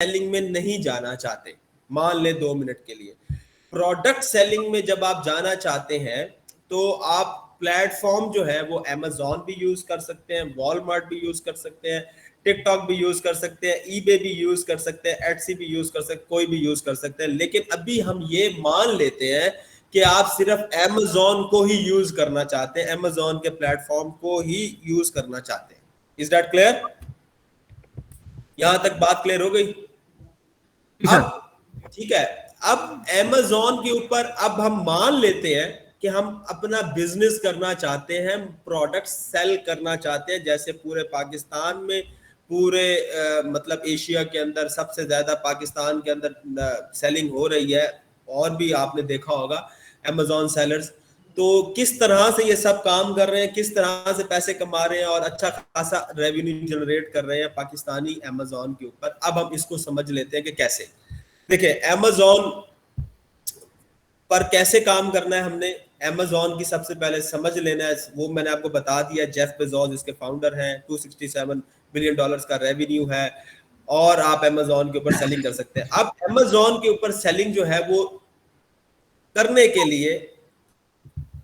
Selling में नहीं जाना चाहते, मान ले 2 मिनट के लिए, प्रोडक्ट सेलिंग में जब आप जाना चाहते हैं तो आप प्लेटफॉर्म जो है वो Amazon भी यूज कर सकते हैं, वॉलमार्ट भी यूज कर सकते हैं, टिकटॉक भी यूज कर सकते हैं, ईबे भी यूज कर सकते हैं, एटसी भी यूज कर सकते हैं, कोई भी यूज कर सकते हैं। लेकिन अभी हम ये मान लेते हैं कि आप सिर्फ Amazon को ही यूज करना चाहते हैं, Amazon के प्लेटफॉर्म को ही यूज करना चाहते हैं। Is that clear? यहां तक बात क्लियर हो गई? अब ठीक है, अब Amazon के ऊपर अब हम मान लेते हैं कि हम अपना बिजनेस करना चाहते हैं, प्रोडक्ट सेल करना चाहते हैं। जैसे पूरे पाकिस्तान में, पूरे मतलब एशिया के अंदर सबसे ज्यादा पाकिस्तान के अंदर सेलिंग हो रही है, और भी आपने देखा होगा Amazon सेलर्स। तो किस तरह से ये सब काम कर रहे हैं, किस तरह से पैसे कमा रहे हैं और अच्छा खासा रेवेन्यू जनरेट कर रहे हैं पाकिस्तानी Amazon के ऊपर। अब हम इसको समझ लेते हैं कि कैसे। देखिए Amazon पर कैसे काम करना है हमने, Amazon की सबसे पहले समझ लेना है, वो मैंने आपको बता दिया। जेफ बेजोस इसके फाउंडर हैं, $267 बिलियन का रेवेन्यू है, और आप Amazon के ऊपर सेलिंग कर सकते हैं। अब Amazon के ऊपर सेलिंग जो है वो करने के लिए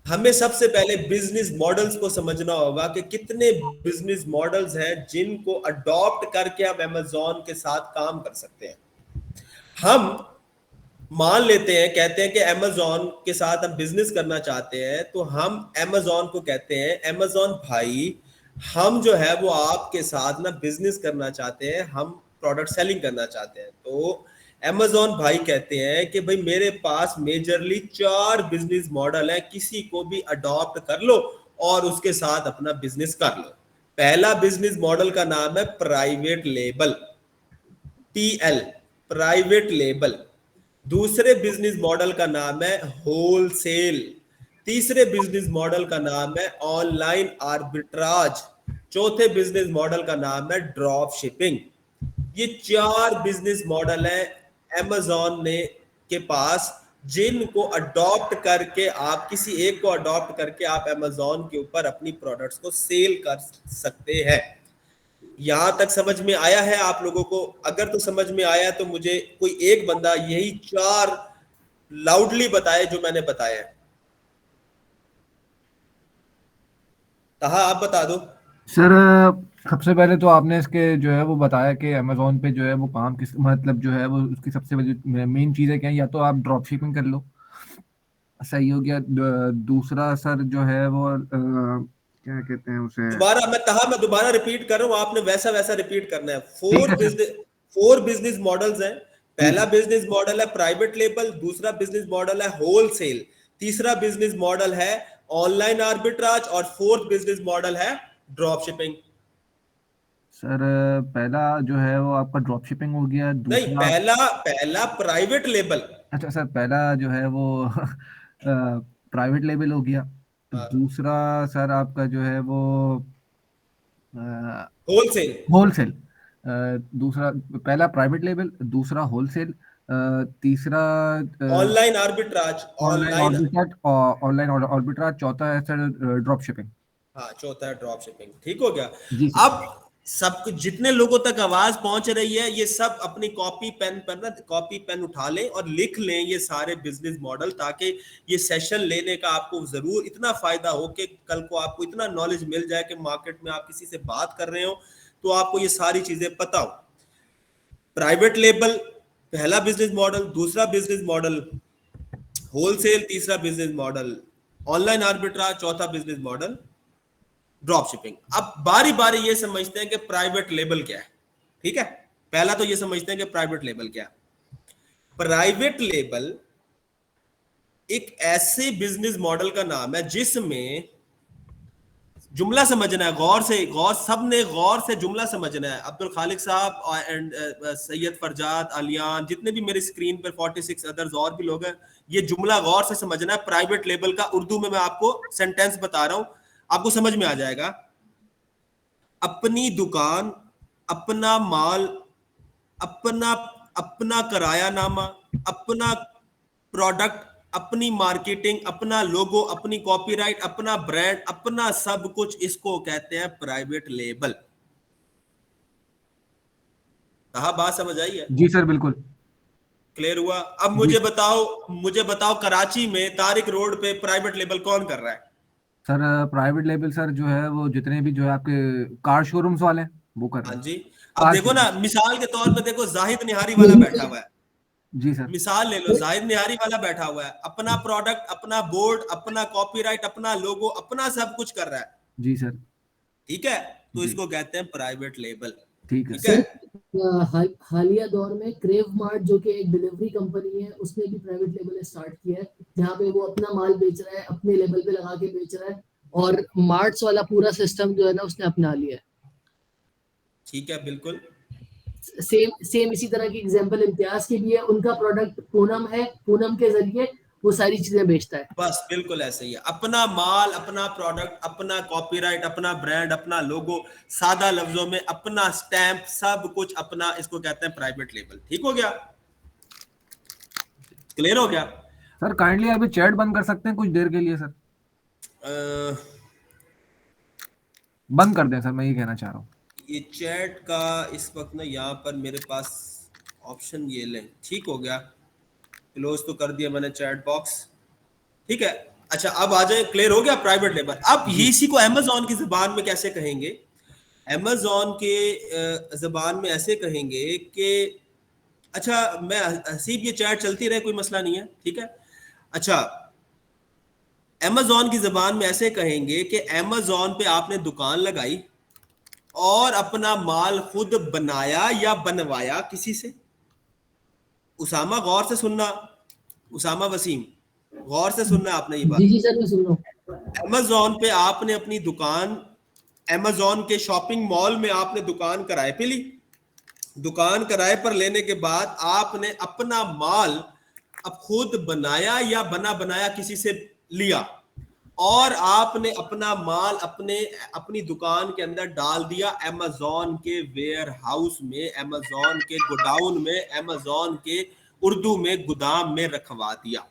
हमें सबसे पहले बिजनेस मॉडल्स को समझना होगा कि कितने बिजनेस मॉडल्स हैं जिनको अडॉप्ट करके हम Amazon के साथ काम कर सकते हैं। हम मान लेते हैं, कहते हैं कि Amazon के साथ हम बिजनेस करना चाहते हैं, तो हम Amazon को कहते हैं, Amazon भाई हम जो है वो आपके साथ ना बिजनेस करना चाहते हैं, हम प्रोडक्ट सेलिंग करना चाहते हैं। तो Amazon भाई कहते हैं कि भाई मेरे पास मेजरली 4 बिजनेस मॉडल है, किसी को भी अडॉप्ट कर लो और उसके साथ अपना बिजनेस कर लो। पहला बिजनेस मॉडल का नाम है private label, PL, private label. दूसरे बिजनेस मॉडल का नाम है होलसेल। तीसरे बिजनेस मॉडल का नाम है ऑनलाइन आर्बिट्राज। चौथे बिजनेस मॉडल का नाम है ड्रॉप शिपिंग। ये 4 बिजनेस मॉडल है Amazon ने के पास, जिनको अडॉप्ट करके आप, किसी एक को अडॉप्ट करके आप Amazon के ऊपर अपनी प्रोडक्ट्स को सेल कर सकते हैं। यहां तक समझ में आया है आप लोगों को? अगर तो समझ में आया तो मुझे कोई एक बंदा यही 4 लाउडली बताए जो मैंने बताया है। ताहा आप बता दो। सर सबसे पहले तो आपने इसके जो है वो बताया कि अमेजोन पे जो है वो काम किस मतलब जो है वो उसकी सबसे बड़ी मेन चीज़ें क्या है, या तो आप ड्रॉप शिपिंग कर लो, सही हो गया। दूसरा सर जो है वो क्या कहते हैं उसे। मैं दोबारा रिपीट कर रहा हूं, आपने वैसा वैसा रिपीट करना है। ठीक है सर। फोर बिजनेस मॉडल्स हैं। जी पहला सर। बिजनेस मॉडल है प्राइवेट लेबल, दूसरा बिजनेस मॉडल है होलसेल, तीसरा बिजनेस मॉडल है ऑनलाइन आर्बिट्राज, और फोर्थ बिजनेस मॉडल है ड्रॉप शिपिंग। सर पहला जो है वो आपका ड्रॉप शिपिंग हो गया, नहीं, दूसरा। पहला पहला प्राइवेट लेबल। अच्छा सर, पहला जो है वो प्राइवेट लेवल हो गया। दूसरा सर आपका जो है वो होलसेल। होलसेल। दूसरा, पहला प्राइवेट लेवल, दूसरा होलसेल, तीसरा online arbitrage, online online. Arbitrage, online arbitrage, चौथा है सर ड्रॉप शिपिंग। हाँ, चौथा है ड्रॉप शिपिंग। ठीक हो गया? जी सर। अब सब कुछ, जितने लोगों तक आवाज पहुंच रही है, ये सब अपनी कॉपी पेन पर ना, कॉपी पेन उठा लें और लिख लें ये सारे बिजनेस मॉडल, ताकि ये सेशन लेने का आपको जरूर इतना फायदा हो कि कल को आपको इतना नॉलेज मिल जाए कि मार्केट में आप किसी से बात कर रहे हो तो आपको ये सारी चीजें पता हो। प्राइवेट लेबल पहला बिजनेस मॉडल, दूसरा बिजनेस मॉडल होलसेल, तीसरा बिजनेस मॉडल ऑनलाइन आर्बिट्राज, चौथा बिजनेस मॉडल ड्रॉप शिपिंग। अब बारी बारी ये समझते हैं कि प्राइवेट लेबल क्या है। ठीक है, पहला तो ये समझते हैं कि प्राइवेट लेबल क्या है। प्राइवेट लेबल एक ऐसे बिजनेस मॉडल का नाम है जिसमें, जुमला समझना है गौर से, सबने गौर से जुमला समझना है। अब्दुल खालिक साहब एंड सैयद फरजाद, आलियान, जितने भी मेरी स्क्रीन पर 46 अदर्स और भी लोग हैं, ये जुमला गौर से समझना है। प्राइवेट लेबल का उर्दू में मैं आपको सेंटेंस बता रहा हूं, आपको समझ में आ जाएगा। अपनी दुकान, अपना माल, अपना अपना किराया नामा, अपना प्रोडक्ट, अपनी मार्केटिंग, अपना लोगो, अपनी कॉपीराइट, अपना ब्रांड, अपना सब कुछ, इसको कहते हैं प्राइवेट लेबल। हाँ, बात समझ आई है? जी सर बिल्कुल। क्लियर हुआ? अब जी मुझे बताओ कराची में तारिक रोड पे प्राइवेट लेबल कौन कर रहा है? सर, प्राइवेट लेबल सर जो है वो जितने भी जो है आपके कार शोरूम्स वाले हैं वो कर हाँ रहे हैं। जी। अब कार देखो शोरूम। ना, मिसाल के तौर पे देखो, जाहिद निहारी वाला जी बैठा सर। हुआ है। जी सर। मिसाल ले लो, जाहिद निहारी वाला बैठा हुआ है, अपना प्रोडक्ट, अपना बोर्ड, अपना कॉपीराइट, अपना लोगो, अपना सब कुछ कर रहा है। जी सर। ठीक है, तो जी इसको कहते हैं प्राइवेट लेबल। ठीक है। ठीक है। सर हालिया दौर में क्रेव मार्ट जो कि एक डिलीवरी कंपनी है, उसने भी प्राइवेट लेबल स्टार्ट किया है, जहाँ पे वो अपना माल बेच रहा है, अपने लेबल पे लगा के बेच रहा है, और मार्ट्स वाला पूरा सिस्टम जो है ना उसने अपना लिया है। ठीक है, बिल्कुल। सेम सेम इसी तरह की एग्जांपल इम्तियाज की भी है, उनका प्रोडक्ट पूनम है, पूनम के जरिए वो सारी चीजें बेचता है। बस बिल्कुल ऐसे ही है, अपना माल, अपना प्रोडक्ट, अपना कॉपीराइट, अपना ब्रांड, अपना लोगो, सादा लफ्जों में अपना स्टैंप, सब कुछ अपना, इसको कहते हैं प्राइवेट लेबल। ठीक हो गया? क्लियर हो गया? सर काइंडली अभी चैट बंद कर सकते हैं कुछ देर के लिए सर? अ, बंद कर दें सर, मैं ये कहना चाह रहा हूँ। ये चैट का इस वक्त ना यहाँ पर मेरे पास ऑप्शन, ये लें, ठीक हो गया, क्लोज तो कर दिया मैंने चैट बॉक्स। ठीक है। अच्छा, अब आ जाए, क्लियर हो गया प्राइवेट लेबल। अब ये जी इसी को अमेजोन की जुबान में कैसे कहेंगे? अमेजोन के जुबान में ऐसे कहेंगे कि, अच्छा मैं हसीब, ये चैट चलती रहे, कोई मसला नहीं है, ठीक है। अच्छा, अमेजोन की जुबान में ऐसे कहेंगे कि अमेजोन पे आपने दुकान लगाई और अपना माल खुद बनाया या बनवाया किसी से। उसामा, गौर से सुनना, उसामा वसीम, गौर से सुनना आपने ये जी बात। जी सर, मैं सुन रहा हूँ। अमेजोन पे आपने अपनी दुकान, अमेजोन के शॉपिंग मॉल में आपने दुकान किराए पे ली। दुकान किराए पर लेने के बाद आपने अपना माल अब खुद बनाया या बना बनाया किसी से लिया, और आपने अपना माल अपने अपनी दुकान के अंदर डाल दिया, अमेजोन के वेयर हाउस में, अमेजोन के गोडाउन में, अमेजोन के उर्दू में गोदाम में रखवा दिया।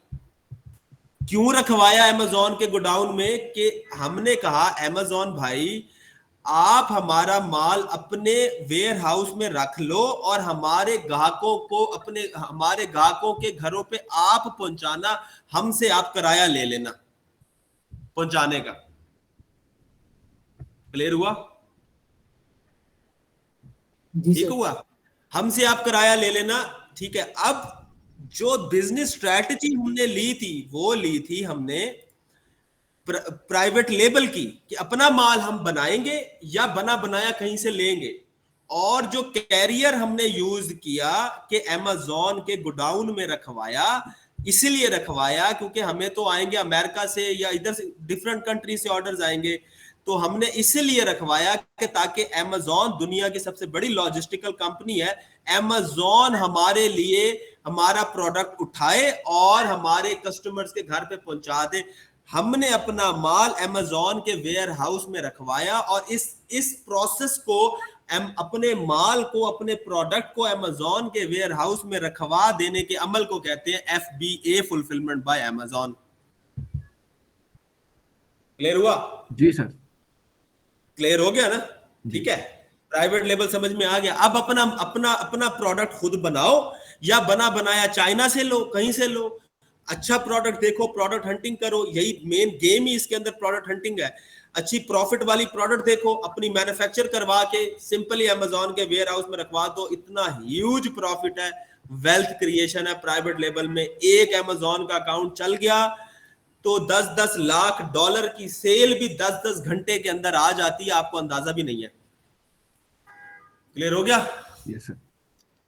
क्यों रखवाया अमेजोन के गोडाउन में? कि हमने कहा अमेजोन भाई, आप हमारा माल अपने वेयर हाउस में रख लो और हमारे ग्राहकों को, अपने हमारे ग्राहकों के घरों पे आप पहुंचाना, हमसे आप किराया ले लेना पहुंचाने का। क्लियर हुआ? जी ठीक सर। हुआ? हमसे आप किराया ले लेना। ठीक है। अब जो बिजनेस स्ट्रैटेजी हमने ली थी, वो ली थी हमने प्राइवेट लेबल की, कि अपना माल हम बनाएंगे या बना बनाया कहीं से लेंगे। और जो कैरियर हमने यूज किया कि अमेजोन के गोडाउन में रखवाया, इसीलिए रखवाया क्योंकि हमें तो आएंगे अमेरिका से या इधर से, डिफरेंट कंट्री से ऑर्डर्स आएंगे, तो हमने इसीलिए रखवाया कि ताकि अमेजोन दुनिया की सबसे बड़ी लॉजिस्टिकल कंपनी है, अमेजोन हमारे लिए हमारा प्रोडक्ट उठाए और हमारे कस्टमर्स के घर पे पहुंचा दे। हमने अपना माल अमेजोन के वेयर हाउस में रखवाया, और इस प्रोसेस को, अपने माल को, अपने प्रोडक्ट को अमेजोन के वेयर हाउस में रखवा देने के अमल को कहते हैं FBA, fulfilment bye Amazon. Clear हुआ? जी सर। क्लियर हो गया ना? जी ठीक है, प्राइवेट लेबल समझ में आ गया। अब अपना अपना अपना प्रोडक्ट खुद बनाओ या बना बनाया चाइना से लो, कहीं से लो, अच्छा प्रोडक्ट देखो, प्रोडक्ट हंटिंग करो, यही मेन गेम ही इसके अंदर प्रोडक्ट हंटिंग है। अच्छी प्रॉफिट वाली प्रोडक्ट देखो, अपनी मैन्युफैक्चर करवा के सिंपली अमेजोन के वेयर हाउस में रखवा दो, इतना ह्यूज प्रॉफिट है, वेल्थ क्रिएशन है प्राइवेट लेबल में। एक अमेजोन का अकाउंट चल गया तो 10-10 लाख डॉलर की सेल भी 10-10 घंटे के अंदर आ जाती है, आपको अंदाजा भी नहीं है। क्लियर हो गया? Yes sir.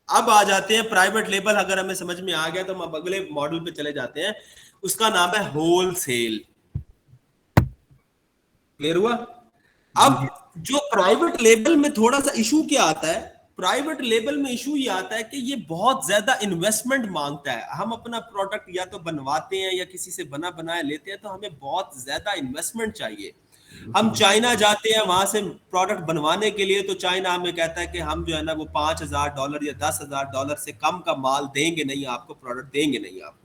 अब आ जाते हैं प्राइवेट लेबल, अगर हमें समझ में आ गया तो हम अगले मॉडल पे चले जाते हैं, उसका नाम है होलसेल। क्लियर हुआ? जी जी। अब जो प्राइवेट लेबल में थोड़ा सा इशू क्या आता है, प्राइवेट लेबल में इशू ये आता है कि ये बहुत ज्यादा इन्वेस्टमेंट मांगता है। हम अपना प्रोडक्ट या तो बनवाते हैं या किसी से बना बनाया लेते हैं, तो हमें बहुत ज्यादा इन्वेस्टमेंट चाहिए। हम चाइना जाते हैं वहां से प्रोडक्ट बनवाने के लिए, तो चाइना हमें कहता है कि हम जो है ना वो $5,000 या $10,000 से कम का माल देंगे नहीं आपको, प्रोडक्ट देंगे नहीं आपको।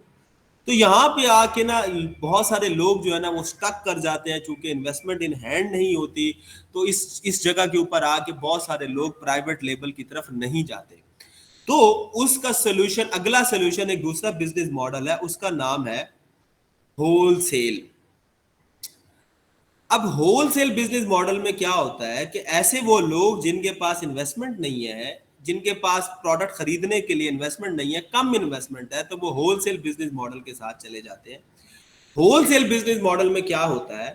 तो यहाँ पे आके ना बहुत सारे लोग जो है ना वो स्टक कर जाते हैं, चूंकि इन्वेस्टमेंट इन हैंड नहीं होती। तो इस जगह के ऊपर आके बहुत सारे लोग प्राइवेट लेबल की तरफ नहीं जाते। तो उसका सोल्यूशन, अगला सोल्यूशन एक दूसरा बिजनेस मॉडल है, उसका नाम है होलसेल। अब होलसेल बिजनेस मॉडल में क्या होता है कि ऐसे वो लोग जिनके पास इन्वेस्टमेंट नहीं है, जिनके पास प्रोडक्ट खरीदने के लिए इन्वेस्टमेंट नहीं है, कम इन्वेस्टमेंट है, तो वो होलसेल बिजनेस मॉडल के साथ चले जाते हैं। होलसेल बिजनेस मॉडल में क्या होता है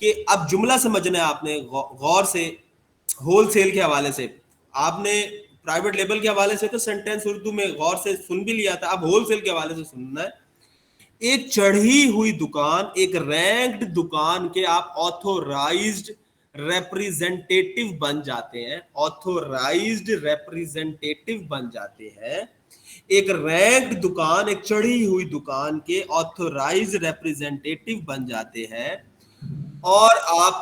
कि अब जुमला समझना है आपने गौर से। होलसेल के हवाले से आपने प्राइवेट लेबल के हवाले से तो सेंटेंस उर्दू में गौर से सुन भी लिया था, अब होलसेल के हवाले से सुनना है। एक चढ़ी हुई दुकान, एक रैंक्ड दुकान के आप ऑथोराइज्ड रिप्रेजेंटेटिव बन जाते हैं, ऑथोराइज्ड रिप्रेजेंटेटिव बन जाते हैं। एक रैंक्ड दुकान, एक चढ़ी हुई दुकान के ऑथोराइज्ड रिप्रेजेंटेटिव बन जाते हैं, और आप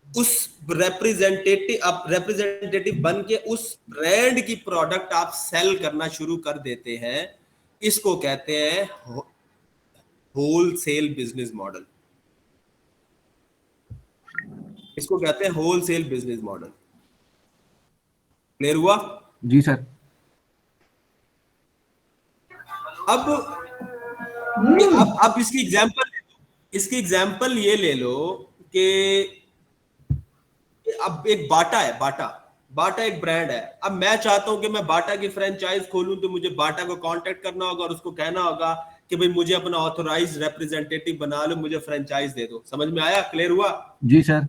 उस रिप्रेजेंटेटिव बन के उस ब्रांड की प्रोडक्ट आप सेल करना शुरू कर देते हैं। इसको कहते हैं होलसेल बिजनेस मॉडल। इसको कहते हैं होलसेल बिजनेस मॉडल। क्लियर हुआ? जी सर। अब इसकी एग्जांपल ये ले लो कि अब एक बाटा है, बाटा एक ब्रांड है। अब मैं चाहता हूं कि मैं बाटा की फ्रेंचाइज खोलूं, तो मुझे बाटा को कांटेक्ट करना होगा और उसको कहना होगा कि भाई मुझे अपना ऑथोराइज्ड रिप्रेजेंटेटिव बना लो, मुझे फ्रेंचाइज दे दो। समझ में आया? क्लियर हुआ? जी सर।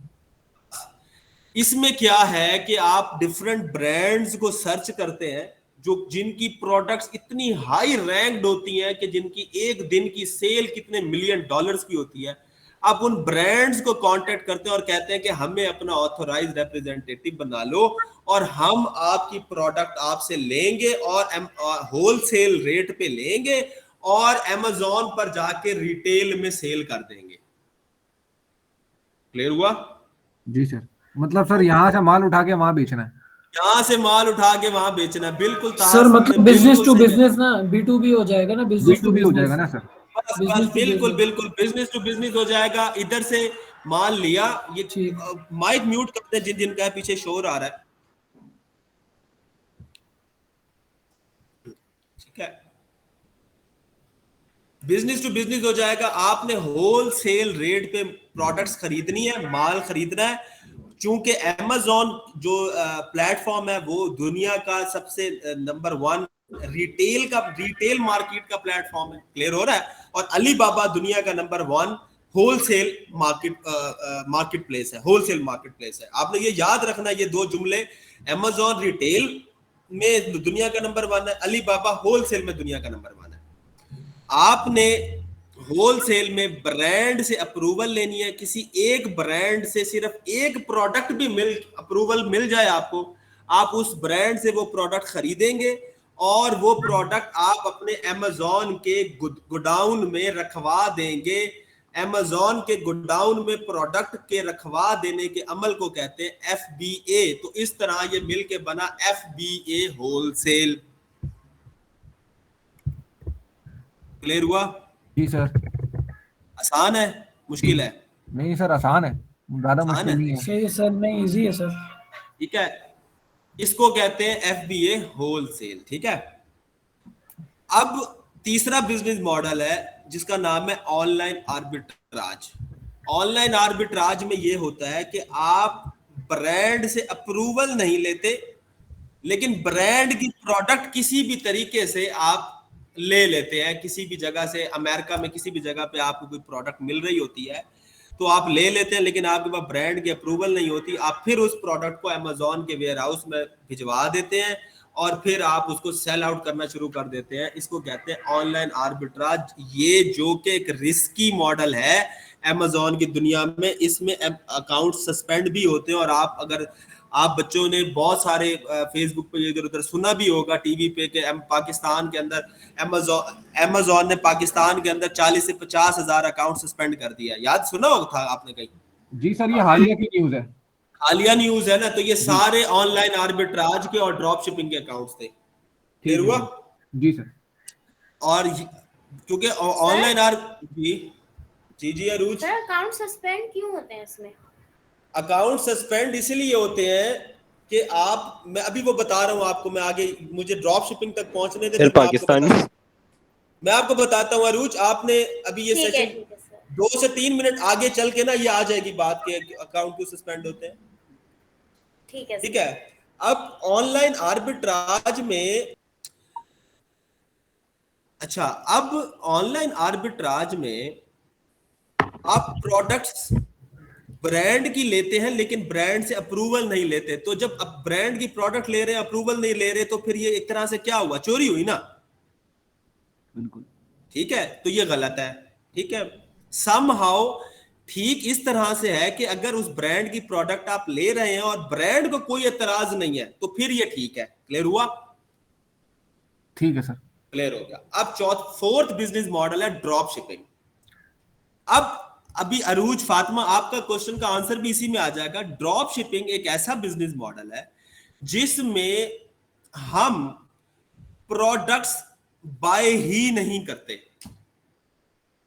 इसमें क्या है कि आप डिफरेंट ब्रांड्स को सर्च करते हैं जो जिनकी प्रोडक्ट्स इतनी हाई रैंक्ड होती हैं कि जिनकी एक दिन की सेल कितने मिलियन डॉलर्स की होती है। आप उन ब्रांड्स को कांटेक्ट करते हैं और कहते हैं कि हमें अपना ऑथोराइज्ड रिप्रेजेंटेटिव बना लो और हम आपकी प्रोडक्ट आपसे लेंगे और होलसेल रेट पे लेंगे और अमेज़न पर जाके रिटेल में सेल कर देंगे। क्लियर हुआ? जी सर। मतलब सर यहाँ से माल उठा के वहां बेचना है? यहां से माल उठा के वहां बेचना। बिल्कुल सर मतलब बिजनेस टू बिजनेस ना, B2B हो जाएगा ना, बिजनेस टू B2B हो जाएगा बिजनेस। ना सर? बस बिल्कुल बिजनेस टू बिजनेस हो जाएगा। इधर से माल लिया। ये माइक म्यूट करते हैं जिन जिनका है, पीछे शोर आ रहा है। ठीक है, बिजनेस टू बिजनेस हो जाएगा। आपने होलसेल रेट पे प्रोडक्ट्स खरीदनी है, माल खरीदना है। चूंकि Amazon जो प्लेटफॉर्म है वो दुनिया का सबसे नंबर 1 रिटेल मार्केट का प्लेटफॉर्म है। क्लियर हो रहा है? और अलीबाबा दुनिया का नंबर 1 होलसेल मार्केट प्लेस है, होलसेल मार्केट प्लेस है। आपने ये याद रखना, ये दो जुमले। Amazon रिटेल में दुनिया का नंबर 1 है, अलीबाबा होलसेल में दुनिया का नंबर 1 है। आपने होलसेल में ब्रांड से अप्रूवल लेनी है। किसी एक ब्रांड से सिर्फ एक प्रोडक्ट भी अप्रूवल मिल जाए आपको, आप उस ब्रांड से वो प्रोडक्ट खरीदेंगे और वो प्रोडक्ट आप अपने Amazon के गोडाउन में रखवा देंगे। Amazon के गोडाउन में प्रोडक्ट के रखवा देने के अमल को कहते हैं FBA। तो इस तरह ये मिलके बना FBA होलसेल। क्लियर हुआ? जी सर। आसान है, मुश्किल है? नहीं सर, आसान है, ज्यादा मुश्किल नहीं है। सही है सर, नहीं इजी है सर। ठीक है, इसको कहते हैं FBA होलसेल। ठीक है, अब तीसरा बिजनेस मॉडल है जिसका नाम है ऑनलाइन आर्बिट्राज। ऑनलाइन आर्बिट्राज में यह होता है कि आप ब्रांड से अप्रूवल नहीं लेते, लेकिन ब्रांड की प्रोडक्ट किसी भी तरीके से आप ले लेते हैं। किसी भी जगह से, अमेरिका में किसी भी जगह पे आपको कोई प्रोडक्ट मिल रही होती है तो आप ले लेते हैं, लेकिन आपके पास ब्रांड की अप्रूवल नहीं होती। आप फिर उस प्रोडक्ट को Amazon के वेयर हाउस में भिजवा देते हैं और फिर आप उसको सेल आउट करना शुरू कर देते हैं। इसको कहते हैं ऑनलाइन आर्बिट्राज। ये जो कि एक रिस्की मॉडल है Amazon की दुनिया में। इसमें अकाउंट सस्पेंड भी होते हैं और आप बच्चों ने बहुत सारे फेसबुक पे इधर उधर सुना भी होगा, टीवी पे, कि पाकिस्तान के अंदर Amazon ने पाकिस्तान के अंदर 40 से 50 हजार अकाउंट सस्पेंड कर दिया। याद सुना होगा था आपने कहीं? जी सर, ये हालिया की न्यूज है। हालिया न्यूज है ना? तो ये सारे ऑनलाइन आर्बिट्राज के और ड्रॉप शिपिंग के अकाउंट्स थे। क्लियर हुआ? जी सर। और क्योंकि ऑनलाइन जी अरूज, सर अकाउंट सस्पेंड क्यों होते हैं इसमें? अकाउंट सस्पेंड इसलिए होते हैं कि आप, मैं अभी वो बता रहा हूँ आपको, मैं आगे, मुझे ड्रॉप शिपिंग तक पहुंचने दे, सर फिर मैं आपको पाकिस्तान बताता हूँ। मैं आपको बताता हूँ अरूज, आपने अभी ये ठीक है सेशन सर, 2 से 3 मिनट आगे चल के ना ये आ जाएगी बात के अकाउंट क्यों सस्पेंड होते हैं। ठीक है ठीक है, अब ऑनलाइन आर्बिट्राज में, अच्छा, अब ऑनलाइन आर्बिट्राज में आप प्रोडक्ट्स ब्रांड की लेते हैं लेकिन ब्रांड से अप्रूवल नहीं लेते। तो जब अब ब्रांड की प्रोडक्ट ले रहे हैं, अप्रूवल नहीं ले रहे, तो फिर ये एक तरह से क्या हुआ, चोरी हुई ना। बिल्कुल ठीक है, तो ये गलत है। ठीक है, समहाउ ठीक इस तरह से है कि अगर उस ब्रांड की प्रोडक्ट आप ले रहे हैं और ब्रांड को कोई एतराज नहीं है तो फिर ये ठीक है। क्लियर हुआ? ठीक है सर। क्लियर हो गया। अब फोर्थ बिजनेस मॉडल है ड्रॉप शिपिंग। अब अभी अरूज, फातिमा, आपका क्वेश्चन का आंसर भी इसी में आ जाएगा। ड्रॉप शिपिंग एक ऐसा बिजनेस मॉडल है जिसमें हम प्रोडक्ट्स बाय ही नहीं करते।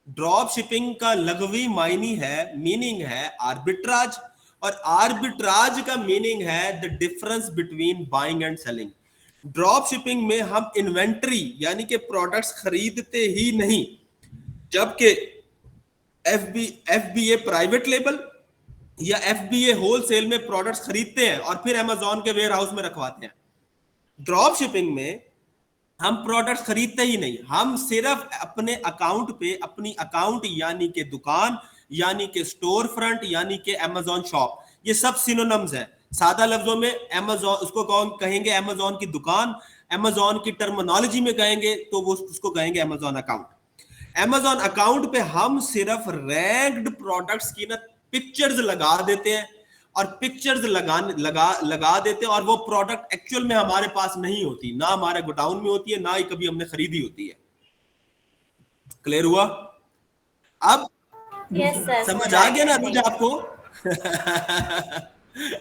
ड्रॉप शिपिंग का लघवी मीनिंग है आर्बिट्राज, और आर्बिट्राज का मीनिंग है the difference between buying and selling. Drop shipping में हम इन्वेंट्री यानी कि प्रोडक्ट्स खरीदते ही नहीं, जबकि एफबीए प्राइवेट लेबल या एफबीए होलसेल में प्रोडक्ट्स खरीदते हैं और फिर अमेजॉन के वेयर हाउस में रखवाते हैं। ड्रॉप शिपिंग में हम प्रोडक्ट्स खरीदते ही नहीं, हम सिर्फ अपने अकाउंट पे, अपनी अकाउंट यानी कि दुकान, यानी कि स्टोर फ्रंट, यानी कि अमेजॉन शॉप, ये सब सिनोनिम्स हैं। सादा लफ्जों में अमेजॉन, उसको कहेंगे अमेजॉन की दुकान, अमेजॉन की टर्मिनोलॉजी में कहेंगे तो वो उसको कहेंगे अमेजॉन अकाउंट। अमेजॉन अकाउंट पे हम सिर्फ रैंक्ड प्रोडक्ट्स की ना पिक्चर्स लगा देते हैं, और पिक्चर्स लगा देते हैं, और वो प्रोडक्ट एक्चुअल में हमारे पास नहीं होती, ना हमारे गोडाउन में होती है, ना ही कभी हमने खरीदी होती है। क्लियर हुआ? अब यस सर, समझ आ गया ना अरुज आपको?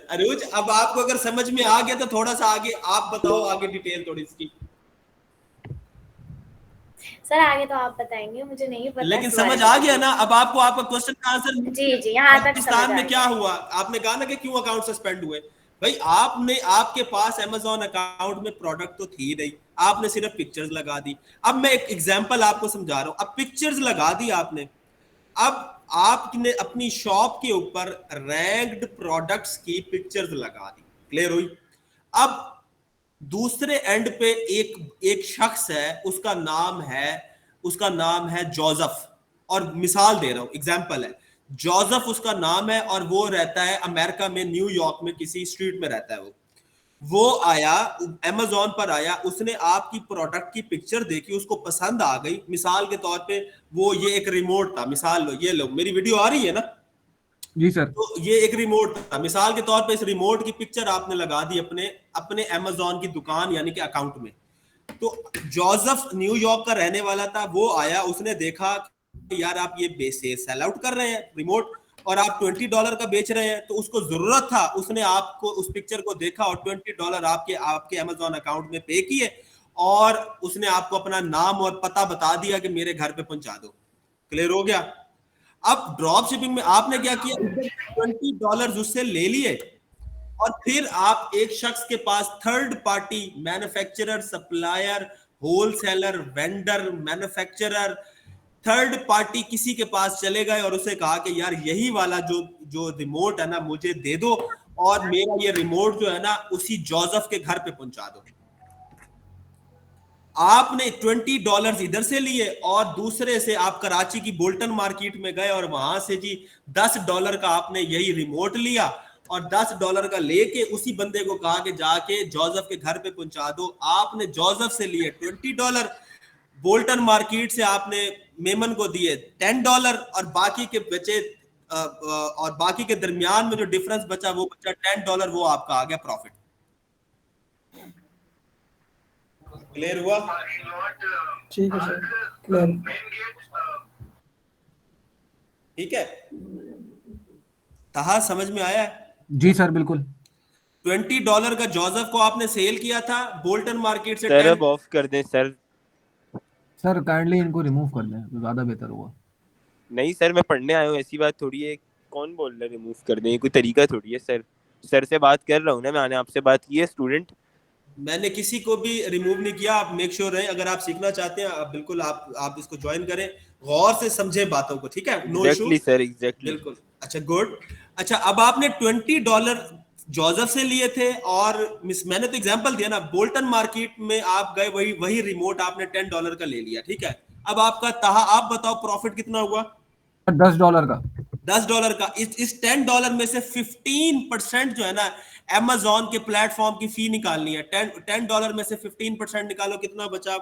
अरुज, अब आपको अगर समझ में आ गया तो थोड़ा सा आगे आप बताओ, आगे डिटेल थोड़ी इसकी। सर आगे तो आप बताएंगे, मुझे नहीं पता। लेकिन समझ आ गया ना अब आपको? आपका क्वेश्चन का आंसर जी जी, यहाँ तक पाकिस्तान में क्या हुआ, आपने कहा ना कि क्यों अकाउंट सस्पेंड हुए। भाई आपके पास अमेजॉन अकाउंट में प्रोडक्ट तो थी नहीं, आपने सिर्फ पिक्चर्स लगा दी। अब मैं एक एग्जांपल आपको समझा रहा हूं। अब पिक्चर्स लगा दी आपने, अब आपने अपनी शॉप के ऊपर रैंक्ड प्रोडक्ट्स की पिक्चर्स लगा दी। क्लियर हुई? अब दूसरे एंड पे एक शख्स है, उसका नाम है जोसेफ, और मिसाल दे रहा हूं, एग्जांपल है, जोसेफ उसका नाम है और वो रहता है अमेरिका में, न्यूयॉर्क में किसी स्ट्रीट में रहता है। वो आया, अमेजॉन पर आया, उसने आपकी प्रोडक्ट की पिक्चर देखी, उसको पसंद आ गई। मिसाल के तौर पे वो ये एक रिमोट था, मिसाल लो, ये लो, मेरी वीडियो आ रही है ना? जी सर। तो ये एक रिमोट था, मिसाल के तौर पे इस रिमोट की पिक्चर आपने लगा दी अपने अमेजॉन की दुकान यानी कि अकाउंट में। तो जोसेफ न्यूयॉर्क का रहने वाला था, वो आया, उसने देखा यार आप ये सेल आउट कर रहे हैं रिमोट और आप $20 का बेच रहे हैं, तो उसको जरूरत था, उसने आपको उस पिक्चर को देखा और $20 आपके अमेजॉन अकाउंट में पे किए, और उसने आपको अपना नाम और पता बता दिया कि मेरे घर पे पहुंचा दो। क्लियर हो गया? अब ड्रॉप शिपिंग में आपने क्या किया, $20 उससे ले लिए, और फिर आप एक शख्स के पास third party manufacturer, supplier, wholesaler, vendor, manufacturer, third party किसी के पास चले गए और उसे कहा कि यार यही वाला जो रिमोट है ना मुझे दे दो, और मेरा ये रिमोट जो है ना उसी जोसेफ के घर पे पहुंचा दो। आपने $20 इधर से लिए और दूसरे से आप कराची की बोल्टन मार्केट में गए और वहां से जी $10 का आपने यही रिमोट लिया, और $10 का लेके उसी बंदे को कहा कि जाके जोसेफ के घर पे पहुंचा दो। आपने जोसेफ से लिए $20, बोल्टन मार्केट से आपने मेमन को दिए $10, और बाकी के बचे और बाकी के दरमियान में जो डिफरेंस बचा वो बचा $10, वो आपका आ गया प्रॉफिट। क्लियर हुआ? ठीक है सर, क्लियर। ठीक है, तहा समझ में आया है? जी सर बिल्कुल। $20 का जोसेफ को आपने सेल किया था बोल्टन मार्केट से। सर अब ऑफ कर दें सर। सर काइंडली इनको रिमूव कर दें तो ज्यादा बेहतर होगा। नहीं सर, मैं पढ़ने आया हूँ, ऐसी बात थोड़ी है। कौन बोल रहा है रिमूव कर दें? ये कोई तरीका थोड़ी है सर। सर से बात कर रहा हूँ ना, मैंने आपसे बात की है स्टूडेंट। मैंने किसी को भी रिमूव नहीं किया। आप मेक श्योर रहें, अगर आप सीखना चाहते हैं आप बिल्कुल आप इसको ज्वाइन करें, गौर से समझे बातों को, ठीक है? No issue exactly sir, exactly. बिल्कुल। अच्छा गुड। अच्छा अब आपने $20 जोसेफ से लिए थे, और मैंने तो एग्जांपल दिया ना, बोल्टन मार्केट में आप गए, वही रिमोट आपने $10 का ले लिया, ठीक है? अब आपका आप बताओ प्रॉफिट कितना हुआ? $10 का। $10 का। इस $10 में से 15% जो है ना Amazon के प्लेटफॉर्म की फी निकालनी है। $10 में से 15% निकालो, कितना बचा?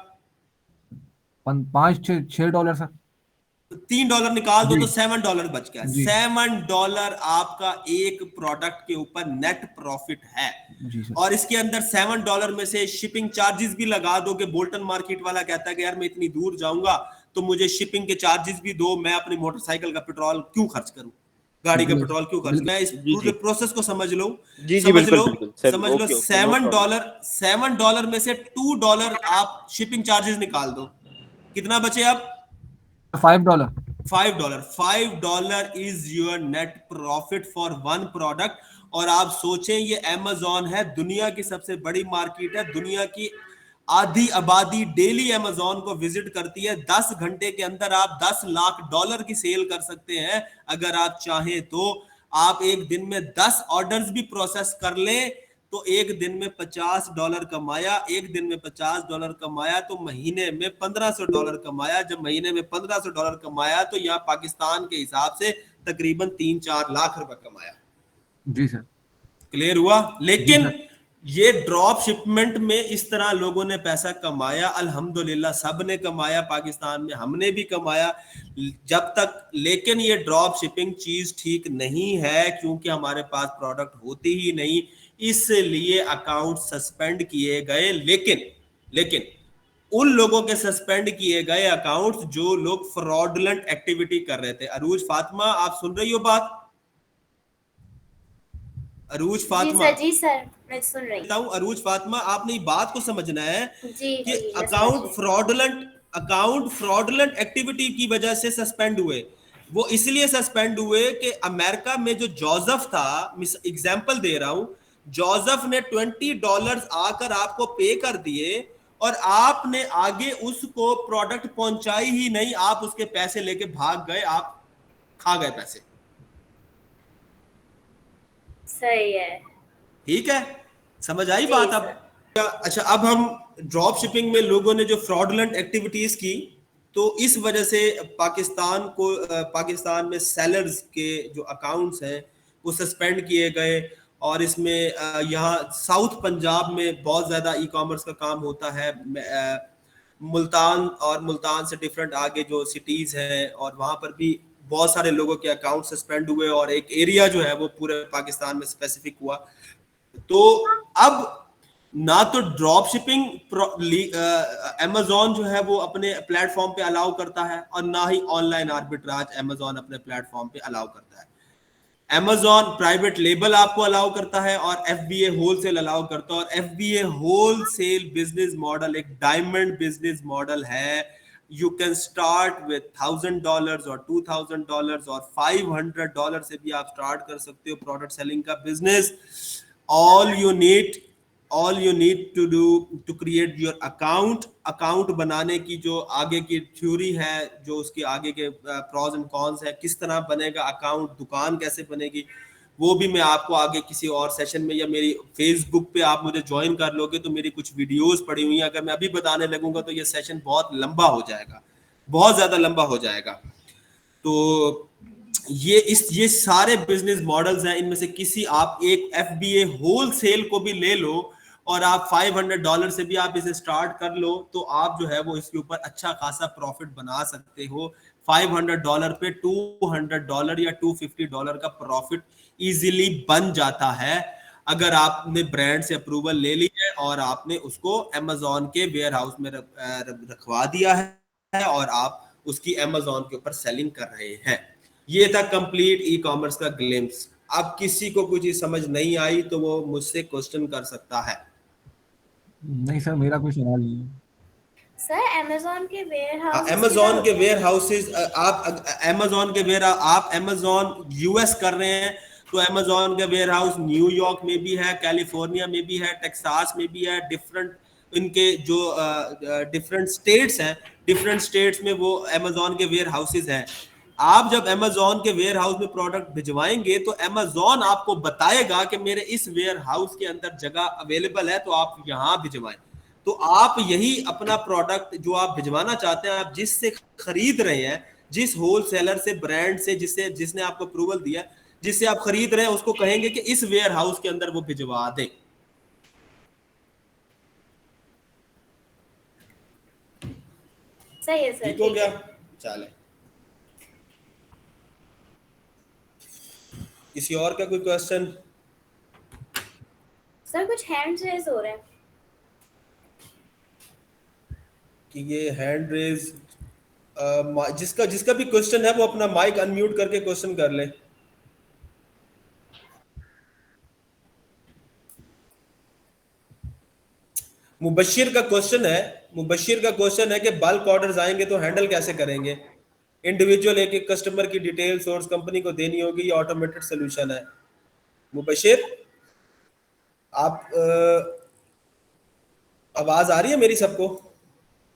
$5-6 सर। $3 निकाल दो जी। तो $7 बच गया। जी। $7 आपका एक प्रोडक्ट के ऊपर नेट प्रॉफिट है। जी सर। और इसके अंदर $7 में से शिपिंग चार्जेस भी लगा दो, कि बोल्टन मार्केट वाला कहता है कि यार मैं इतनी दूर जाऊंगा तो मुझे शिपिंग के चार्जेस भी दो, मैं अपनी मोटरसाइकिल का पेट्रोल क्यों खर्च करूं, गाड़ी का पेट्रोल क्यों खर्च? मैं इस जी, पूरे जी। प्रोसेस को समझ लो, जी, समझ बिल्कुल, लो, बिल्कुल सर, समझ लो। Okay, okay, no problem. $7 में से $2 आप शिपिंग चार्जेस निकाल दो, कितना बचे अब? $5। $5 is your net profit for one product. और आप सोचें, ये Amazon है, दुनिया की सबसे बड़ी मार्केट है, दुनिया की आधी आबादी डेली Amazon को विजिट करती है। 10 घंटे के अंदर आप $10 लाख की सेल कर सकते हैं अगर आप चाहें तो। आप एक दिन में 10 ऑर्डर्स भी प्रोसेस कर लें तो एक दिन में $50 कमाया, एक दिन में $50 कमाया तो महीने में $1500 कमाया। जब महीने में $1500 कमाया तो यहाँ पाकिस्तान के हिसाब से तकरीबन 3-4 लाख रुपए कमाया। जी सर। क्लियर हुआ? लेकिन जी सर। ये ड्रॉप शिपमेंट में इस तरह लोगों ने पैसा कमाया, अल्हम्दुलिल्लाह सब ने कमाया, पाकिस्तान में हमने भी कमाया जब तक। लेकिन ये ड्रॉप शिपिंग चीज ठीक नहीं है, क्योंकि हमारे पास प्रोडक्ट होती ही नहीं, इसलिए अकाउंट सस्पेंड किए गए। लेकिन उन लोगों के सस्पेंड किए गए अकाउंट्स जो लोग फ्रॉडुलेंट एक्टिविटी कर रहे थे। अरूज फातिमा, आप सुन रही हो बात? अरूज फातिमा? जी सर मैं सुन रही हूँ। अरूज फातिमा, आपने बात को समझना है जी कि जी अकाउंट फ्रॉडुलेंट एक्टिविटी की वजह से सस्पेंड हुए। वो इसलिए सस्पेंड हुए कि अमेरिका में जो जोसेफ था, एग्जांपल दे रहा हूं, जोसेफ ने $20 आकर आपको पे कर दिए और आपने आगे उसको प्रोडक्ट पहुंचाई ही नहीं, आप उसके पैसे लेके भाग गए, आप खा गए पैसे। सही है, ठीक है, समझ आई जी बात? सर। अब अच्छा, अब हम ड्रॉप शिपिंग में लोगों ने जो फ्रॉडुलेंट एक्टिविटीज की, तो इस वजह से पाकिस्तान में सेलर्स के जो अकाउंट्स हैं वो सस्पेंड किए गए। और इसमें यहाँ साउथ पंजाब में बहुत ज्यादा ई कॉमर्स का काम होता है। मुल्तान से डिफरेंट आगे जो सिटीज हैं, और वहां पर भी बहुत सारे लोगों के अकाउंट सस्पेंड हुए, और एक एरिया जो है वो पूरे पाकिस्तान में स्पेसिफिक हुआ। तो अब ना तो ड्रॉप शिपिंग Amazon जो है वो अपने प्लेटफॉर्म पे अलाउ करता है, और ना ही ऑनलाइन आर्बिट्राज Amazon अपने प्लेटफॉर्म पे अलाउ करता है। Amazon प्राइवेट लेबल आपको अलाउ करता है, और FBA होलसेल अलाउ करता है। और FBA होलसेल बिजनेस मॉडल एक डायमंड बिजनेस मॉडल है। यू कैन स्टार्ट विद $1000 और $2000 और $500 से भी आप स्टार्ट कर सकते हो प्रोडक्ट सेलिंग का business. all you need to do to create your account बनाने की जो आगे की थ्योरी है, जो उसके आगे के प्रॉज एंड कॉन्स है, किस तरह बनेगा अकाउंट, दुकान कैसे बनेगी, वो भी मैं आपको आगे किसी और सेशन में, या मेरी फेसबुक पे आप मुझे ज्वाइन कर लोगे तो मेरी कुछ वीडियोस पड़ी हुई हैं, अगर मैं अभी बताने लगूंगा तो ये सेशन बहुत लंबा हो जाएगा, बहुत ज्यादा लंबा हो जाएगा। तो ये सारे बिजनेस मॉडल्स हैं, इनमें से किसी आप एक FBA होलसेल को भी ले लो और आप $500 से भी आप इसे स्टार्ट कर लो, तो आप जो है वो इसके ऊपर अच्छा खासा प्रॉफिट बना सकते हो। $500 पे $200 या $250 का प्रॉफिट इजीली बन जाता है, अगर आपने ब्रांड से अप्रूवल ले ली है और आपने उसको Amazon के वेयर हाउस में रखवा दिया है और आप उसकी Amazon के ऊपर सेलिंग कर रहे हैं। ये था कंप्लीट ई कॉमर्स का ग्लिम्स। अब किसी को कुछ समझ नहीं आई तो वो मुझसे क्वेश्चन कर सकता है। नहीं सर, मेरा कोई सवाल नहीं है सर। Amazon के वेयर Amazon के वेयर हाउसेज, आप Amazon US कर रहे हैं तो अमेजोन का वेयर हाउस न्यूयॉर्क में भी है, कैलिफोर्निया में भी है, टेक्सास में भी है, डिफरेंट इनके जो डिफरेंट स्टेट्स हैं, डिफरेंट स्टेट्स में वो अमेजोन के वेयर हाउसेज हैं। आप जब अमेजोन के वेयर हाउस में प्रोडक्ट भिजवाएंगे तो अमेजोन आपको बताएगा कि मेरे इस वेयर हाउस के अंदर जगह अवेलेबल है, तो आप यहाँ भिजवाएं। तो आप यही अपना प्रोडक्ट जो आप भिजवाना चाहते हैं, आप जिससे खरीद रहे हैं, जिस होलसेलर से, ब्रांड से, जिसने आपको अप्रूवल दिया, जिससे आप खरीद रहे हैं, उसको कहेंगे कि इस वेयर हाउस के अंदर वो भिजवा दे। सही है सर, ठीक हो गया? चले, किसी और का कोई क्वेश्चन? सर कुछ हैंड रेज हो रहे हैं कि ये हैंड रेज, जिसका भी क्वेश्चन है वो अपना माइक अनम्यूट करके क्वेश्चन कर ले। मुबशिर का क्वेश्चन है कि बल्क ऑर्डर्स आएंगे तो हैंडल कैसे करेंगे? इंडिविजुअल एक एक कस्टमर की डिटेल सोर्स कंपनी को देनी होगी, ये ऑटोमेटेड सोल्यूशन है। मुबशिर, आप आवाज आ रही है मेरी सबको?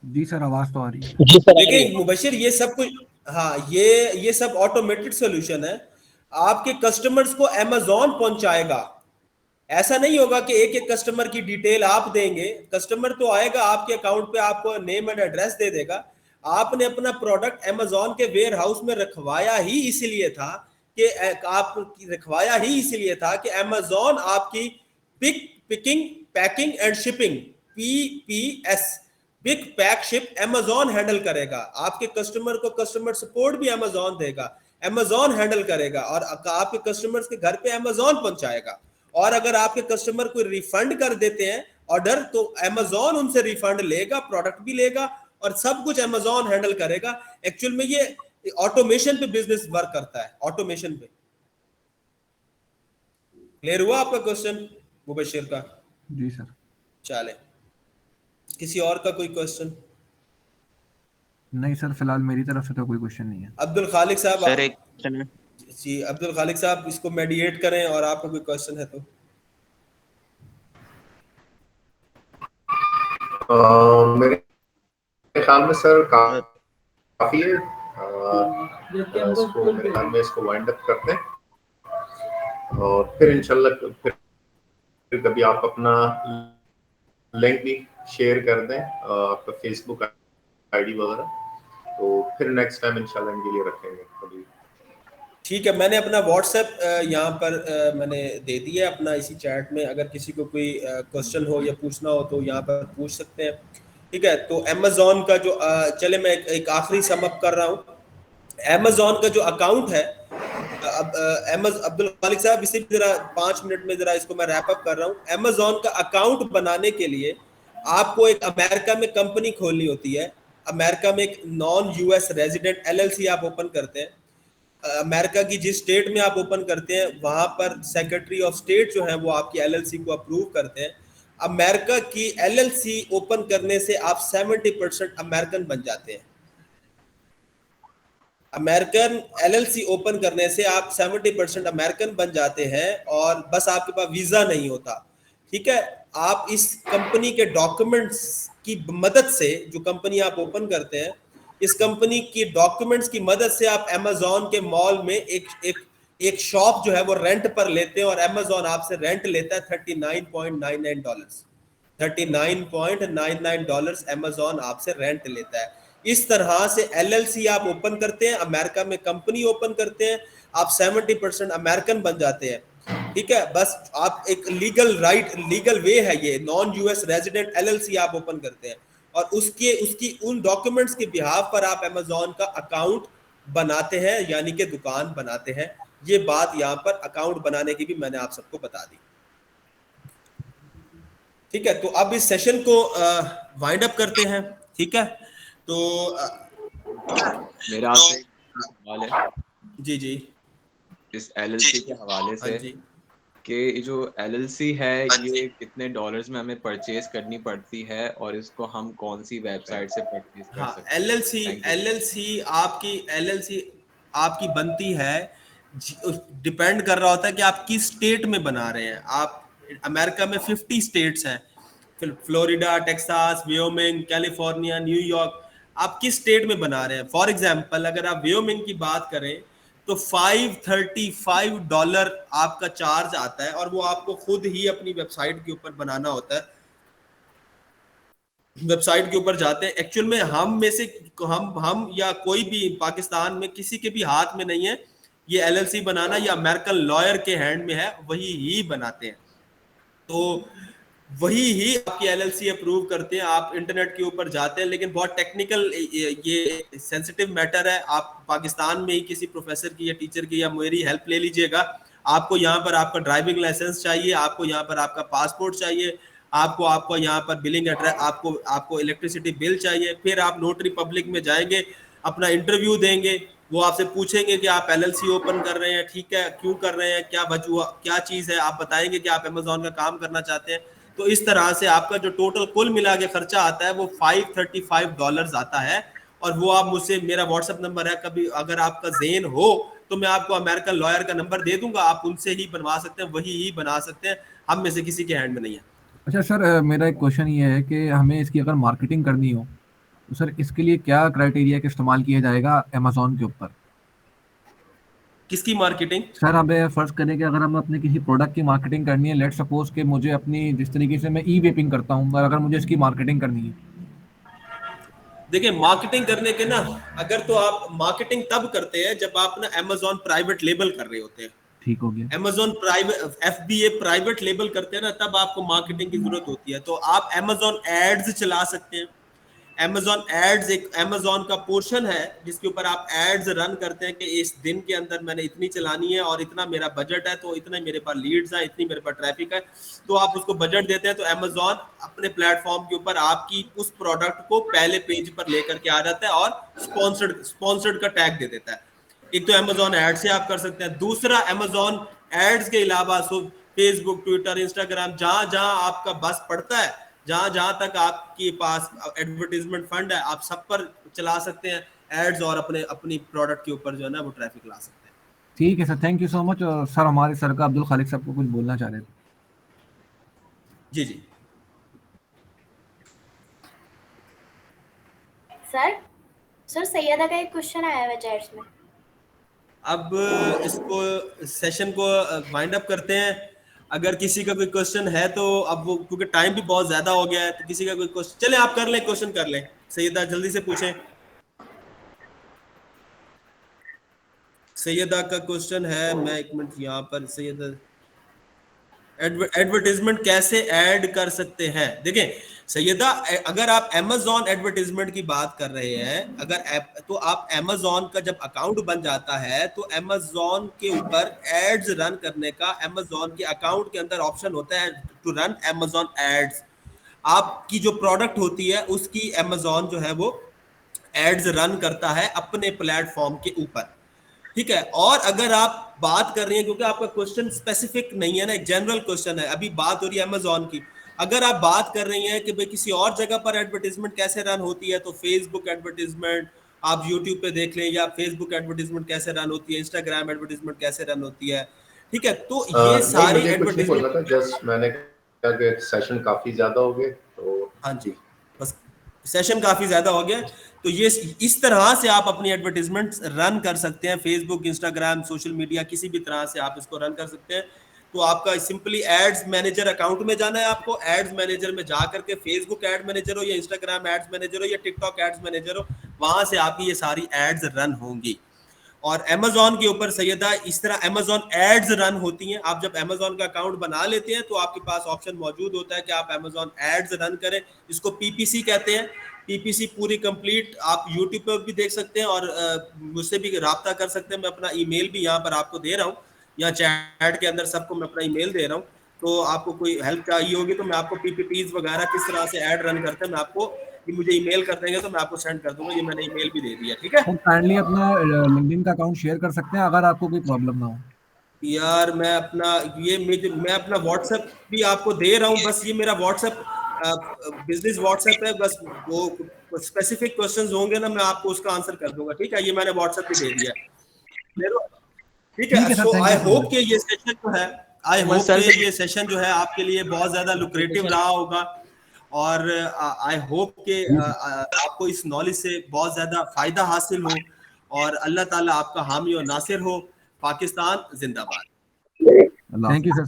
जी सर, आवाज तो आ रही है। देखिए मुबशिर, ये सब कुछ, हाँ, ये सब ऑटोमेटेड सोल्यूशन है। आपके कस्टमर्स को अमेजोन पहुंचाएगा। ऐसा नहीं होगा कि एक एक कस्टमर की डिटेल आप देंगे। कस्टमर तो आएगा आपके अकाउंट पे, आपको नेम एंड एड्रेस दे देगा। आपने अपना प्रोडक्ट अमेजोन के वेयर हाउस में रखवाया ही इसलिए था कि अमेजोन आपकी picking, packing and shipping, PPS, pick pack ship Amazon handle करेगा। आपके कस्टमर को कस्टमर सपोर्ट भी अमेजोन देगा, अमेजोन हैंडल करेगा, और आपके कस्टमर्स के घर पे अमेजोन पहुंचाएगा। और अगर आपके कस्टमर को रिफंड कर देते हैं ऑर्डर, तो अमेजोन उनसे रिफंड लेगा, प्रोडक्ट भी लेगा, और सब कुछ अमेजोन हैंडल करेगा। एक्चुअल में ये ऑटोमेशन पे बिजनेस वर्क करता है, ऑटोमेशन पे। क्लियर हुआ आपका क्वेश्चन मुबशिर का? जी सर। चले, किसी और का कोई क्वेश्चन? नहीं सर, फिलहाल मेरी तरफ से तो कोई क्वेश्चन नहीं है। अब्दुल खालिक साहब, सर एक क्वेश्चन है। जी अब्दुल खालिक साहब, इसको मेडिएट करें, और आपका कोई क्वेश्चन है तो। मेरे ख्याल में सर काफी है। इसको मेरे ख्याल में इसको वाइंड अप करते हैं, और फिर इंशाल्लाह फिर कभी आप अपना लिंक भी शेयर कर दें, आपका फेसबुक आईडी वगैरह, तो फिर नेक्स्ट टाइम इंशाल्लाह इनके लिए रखेंगे कभी। ठीक है, मैंने अपना व्हाट्सएप यहाँ पर मैंने दे दिया अपना, इसी चैट में। अगर किसी को कोई क्वेश्चन हो या पूछना हो तो यहाँ पर पूछ सकते हैं। ठीक है, तो अमेजोन का जो चले मैं एक आखिरी सम अप कर रहा हूँ। अमेजोन का जो अकाउंट है, अब्दुल खालिक साहब, इसी जरा 5 मिनट में जरा इसको मैं रैप अप कर रहा हूँ। अमेजोन का अकाउंट बनाने के लिए आपको एक अमेरिका में कंपनी खोलनी होती है। अमेरिका में एक नॉन यूएस रेजिडेंट LLC आप ओपन करते हैं। अमेरिका की जिस स्टेट में आप ओपन करते हैं, वहां पर सेक्रेटरी ऑफ स्टेट जो है वो आपकी LLC को अप्रूव करते हैं। अमेरिका की LLC ओपन करने से आप 70% अमेरिकन बन जाते हैं। अमेरिकन LLC ओपन करने से आप 70% अमेरिकन बन जाते हैं, और बस आपके पास वीजा नहीं होता। ठीक है, आप इस कंपनी के डॉक्यूमेंट्स की मदद से, जो कंपनी आप ओपन करते हैं, इस कंपनी की डॉक्यूमेंट्स की मदद से आप अमेजोन के मॉल में एक शॉप जो है वो रेंट पर लेते हैं, और अमेजोन आपसे रेंट लेता है $39.99। $39.99 अमेजोन आपसे रेंट लेता है। इस तरह से LLC आप ओपन करते हैं, अमेरिका में कंपनी ओपन करते हैं, आप 70% अमेरिकन बन जाते हैं। ठीक है, बस आप एक लीगल वे है ये, नॉन यूएस रेजिडेंट LLC आप ओपन करते हैं, और उसकी उन डॉक्यूमेंट्स के बिहाफ पर आप अमेजोन का अकाउंट बनाते हैं, यानी कि दुकान बनाते हैं। ये बात यहाँ पर अकाउंट बनाने की भी मैंने आप सबको बता दी। ठीक है, तो अब इस सेशन को वाइंड अप करते हैं। ठीक है, तो मेरा आपसे एक सवाल है। जी जी, इस LLC के हवाले से कि जो LLC है ये कितने डॉलर्स में हमें परचेज करनी पड़ती है, और इसको हम कौन सी वेबसाइट से परचेज कर सकते हैं? LLC आपकी बनती है डिपेंड कर रहा होता है कि आप किस स्टेट में बना रहे हैं। आप अमेरिका में 50 स्टेट्स हैं, Florida, Texas, Wyoming, California, New York, आप किस स्टेट में बना रहे हैं। फॉर एग्जांपल अगर आप व्योमिंग की बात करें तो $535 आपका चार्ज आता है, और वो आपको खुद ही अपनी वेबसाइट के ऊपर बनाना होता है। वेबसाइट के ऊपर जाते हैं, एक्चुअल में हम में से हम या कोई भी पाकिस्तान में किसी के भी हाथ में नहीं है ये LLC बनाना, या अमेरिकन लॉयर के हैंड में है, वही ही बनाते हैं। तो वही ही आपकी LLC अप्रूव करते हैं। आप इंटरनेट के ऊपर जाते हैं, लेकिन बहुत टेक्निकल ये सेंसिटिव मैटर है। आप पाकिस्तान में ही किसी प्रोफेसर की या टीचर की या मेरी हेल्प ले लीजिएगा। आपको यहाँ पर आपका ड्राइविंग लाइसेंस चाहिए, आपको यहाँ पर आपका पासपोर्ट चाहिए, आपको यहाँ पर बिलिंग एड्रेस, आपको इलेक्ट्रिसिटी बिल चाहिए। फिर आप नोटरी पब्लिक में जाएंगे, अपना इंटरव्यू देंगे, वो आपसे पूछेंगे कि आप LLC ओपन कर रहे हैं, ठीक है, क्यों कर रहे हैं, क्या वजह, क्या चीज़ है। आप बताएंगे कि आप अमेजोन का काम करना चाहते हैं। तो इस तरह से आपका जो टोटल कुल मिला के खर्चा आता है वो $535 आता है। और वो आप मुझसे, मेरा व्हाट्सएप नंबर है, कभी अगर आपका ज़ेन हो तो मैं आपको अमेरिकन लॉयर का नंबर दे दूंगा, आप उनसे ही बनवा सकते हैं, वही ही बना सकते हैं, हम में से किसी के हैंड में नहीं है। अच्छा सर, मेरा एक क्वेश्चन ये है कि हमें इसकी अगर मार्केटिंग करनी हो तो सर इसके लिए क्या क्राइटेरिया का इस्तेमाल किया जाएगा अमेजोन के ऊपर? किसकी मार्केटिंग? सर हमें फर्ज करें कि अगर हमें अपने किसी प्रोडक्ट की मार्केटिंग करनी है, लेट्स सपोज कि मुझे अपनी, जिस तरीके से मैं ई-वेपिंग करता हूँ, और अगर मुझे इसकी मार्केटिंग करनी है। देखिए मार्केटिंग करने के ना, अगर तो आप मार्केटिंग तब करते हैं जब आप ना अमेजोन प्राइवेट लेबल कर रहे होते हैं। ठीक हो गया। Amazon private FBA private label करते हैं ना, तब आपको मार्केटिंग की जरूरत होती है। तो आप अमेजोन एड्स चला सकते हैं। अमेजोन एड्स एक अमेजोन का पोर्शन है जिसके ऊपर आप एड्स रन करते हैं कि इस दिन के अंदर मैंने इतनी चलानी है और इतना मेरा बजट है, तो इतने मेरे पास लीड्स हैं, इतनी मेरे पास ट्रैफिक है, तो आप उसको बजट देते हैं। तो अमेजोन अपने प्लेटफॉर्म के ऊपर आपकी उस प्रोडक्ट को पहले पेज पर लेकर के आ जाता है और स्पॉन्सर्ड का टैग दे देता है। एक तो अमेजोन एड से आप कर सकते हैं। दूसरा, अमेजोन एड्स के अलावा फेसबुक, ट्विटर, इंस्टाग्राम, जहां जहां आपका बस पड़ता है, जहां तक आपके पास एडवर्टाइजमेंट फंड है, आप सब पर चला सकते हैं एड्स, और अपनी प्रोडक्ट के ऊपर जो है ना वो ट्रैफिक ला सकते हैं। ठीक है sir, thank you so much. और सर हमारे सर का अब्दुल खालिक साहब को कुछ बोलना चाह रहे थे। जी जी सर सैयदा का एक क्वेश्चन आया है चैट्स में। अब इसको सेशन को वाइंड अप करते हैं। अगर किसी का कोई क्वेश्चन है तो अब वो, क्योंकि टाइम भी बहुत ज्यादा हो गया है, तो किसी का कोई क्वेश्चन, चले आप कर लें, क्वेश्चन कर लें। सैयदा जल्दी से पूछें। सैयदा का क्वेश्चन है, मैं एक मिनट यहाँ पर, सैयदा एडवर्टाइजमेंट कैसे ऐड कर सकते हैं। देखें सैयदा, अगर आप अमेजोन एडवर्टाइजमेंट की बात कर रहे हैं, तो आप अमेजोन का जब अकाउंट बन जाता है तो अमेजोन के ऊपर एड्स रन करने का अमेजोन के अकाउंट के अंदर ऑप्शन होता है टू रन अमेजोन एड्स। आपकी जो प्रोडक्ट होती है उसकी अमेजोन जो है वो एड्स रन करता है अपने प्लेटफॉर्म के ऊपर, ठीक है। और अगर आप बात कर रही हैं, क्योंकि आपका क्वेश्चन स्पेसिफिक नहीं है ना, एक जनरल क्वेश्चन है, अभी बात हो रही है अमेजोन की। अगर आप बात कर रही हैं कि भाई किसी और जगह पर एडवर्टाइजमेंट कैसे रन होती है, तो फेसबुक एडवर्टाइजमेंट आप यूट्यूब पे देख लें, या फेसबुक एडवर्टाइजमेंट कैसे रन होती है, इंस्टाग्राम एडवर्टाइजमेंट कैसे रन होती है, ठीक है। तो ये सारी एडवर्टाइजमेंट, जस्ट मैंने कहा कि सेशन काफी ज्यादा हो गए, तो हाँ जी, बस सेशन काफी ज्यादा हो गया। तो ये इस तरह से आप अपनी एडवर्टाइजमेंट रन कर सकते हैं, फेसबुक, इंस्टाग्राम, सोशल मीडिया, किसी भी तरह से आप इसको रन कर सकते हैं। तो आपका सिंपली एड्स मैनेजर अकाउंट में जाना है आपको। एड्स मैनेजर में जाकर के फेसबुक एड मैनेजर हो, या इंस्टाग्राम एड्स मैनेजर हो, या टिकटॉक एड्स मैनेजर हो, वहां से आपकी ये सारी एड्स रन होंगी। और अमेजोन के ऊपर सैयदा इस तरह अमेजोन एड्स रन होती हैं। आप जब अमेजोन का अकाउंट बना लेते हैं तो आपके पास ऑप्शन मौजूद होता है कि आप अमेजोन एड्स रन करें। इसको PPC कहते हैं। PPC पूरी कंप्लीट आप यूट्यूब पर भी देख सकते हैं, और मुझसे भी राब्ता कर सकते हैं। मैं अपना ईमेल भी यहाँ पर आपको दे रहा हूँ, या चैट के अंदर सबको मैं अपना ईमेल दे रहा हूँ। तो आपको कोई हेल्प चाहिए होगी तो मैं आपको PPTs वगैरह किस तरह से ऐड रन करते हैं, मैं आपको, कि मुझे ईमेल कर देंगे तो मैं आपको सेंड कर दूंगा। ये मैंने ईमेल भी दे दिया, ठीक है। और काइंडली अपना लिंक्डइन का अकाउंट शेयर कर सकते हैं अगर आपको कोई प्रॉब्लम ना हो। यार मैं अपना व्हाट्सएप भी आपको दे रहा हूँ, बस ये मेरा व्हाट्सएप बिजनेस व्हाट्सएप है। बस वो स्पेसिफिक क्वेश्चंस होंगे ना, मैं आपको उसका आंसर कर दूंगा, ठीक है। ये मैंने व्हाट्सएप पे दे दिया, ठीक है। Sir, so thank I you so hope much. कि ये सेशन जो है ये सेशन जो है आपके लिए बहुत ज्यादा लुक्रेटिव रहा होगा, और आई होप कि आपको इस नॉलेज से बहुत ज्यादा फायदा हासिल हो, और अल्लाह ताला आपका हामी और नासिर हो। पाकिस्तान जिंदाबाद। Thank you sir.